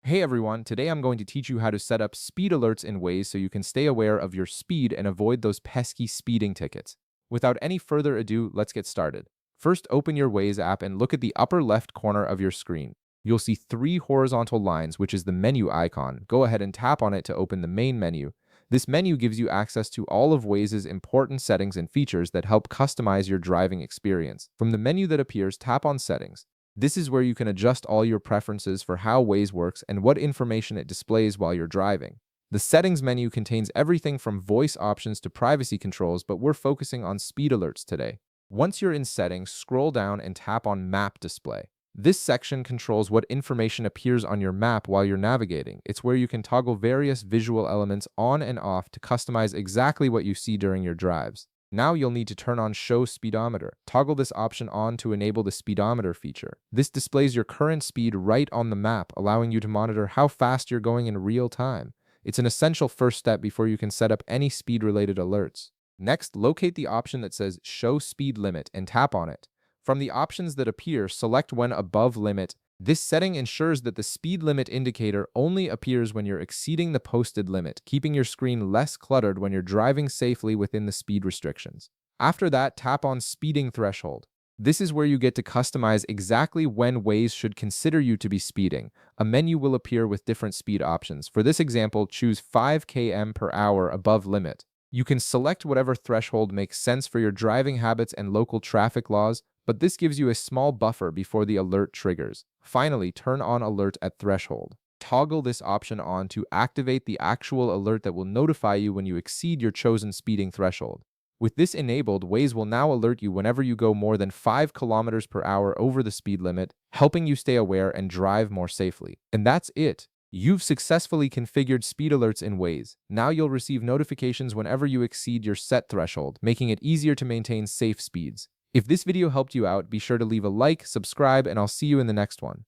Hey everyone, today I'm going to teach you how to set up speed alerts in Waze so you can stay aware of your speed and avoid those pesky speeding tickets. Without any further ado, let's get started. First, open your Waze app and look at the upper left corner of your screen. You'll see three horizontal lines, which is the menu icon. Go ahead and tap on it to open the main menu. This menu gives you access to all of Waze's important settings and features that help customize your driving experience. From the menu that appears, tap on Settings. This is where you can adjust all your preferences for how Waze works and what information it displays while you're driving. The settings menu contains everything from voice options to privacy controls, but we're focusing on speed alerts today. Once you're in settings, scroll down and tap on Map Display. This section controls what information appears on your map while you're navigating. It's where you can toggle various visual elements on and off to customize exactly what you see during your drives. Now you'll need to turn on Show Speedometer. Toggle this option on to enable the speedometer feature. This displays your current speed right on the map, allowing you to monitor how fast you're going in real time. It's an essential first step before you can set up any speed-related alerts. Next, locate the option that says Show Speed Limit and tap on it. From the options that appear, select when above limit. This setting ensures that the speed limit indicator only appears when you're exceeding the posted limit, keeping your screen less cluttered when you're driving safely within the speed restrictions. After that, tap on Speeding Threshold. This is where you get to customize exactly when Waze should consider you to be speeding. A menu will appear with different speed options. For this example, choose 5 km per hour above limit. You can select whatever threshold makes sense for your driving habits and local traffic laws, but this gives you a small buffer before the alert triggers. Finally, turn on Alert at Threshold. Toggle this option on to activate the actual alert that will notify you when you exceed your chosen speeding threshold. With this enabled, Waze will now alert you whenever you go more than 5 kilometers per hour over the speed limit, helping you stay aware and drive more safely. And that's it. You've successfully configured speed alerts in Waze. Now you'll receive notifications whenever you exceed your set threshold, making it easier to maintain safe speeds. If this video helped you out, be sure to leave a like, subscribe, and I'll see you in the next one.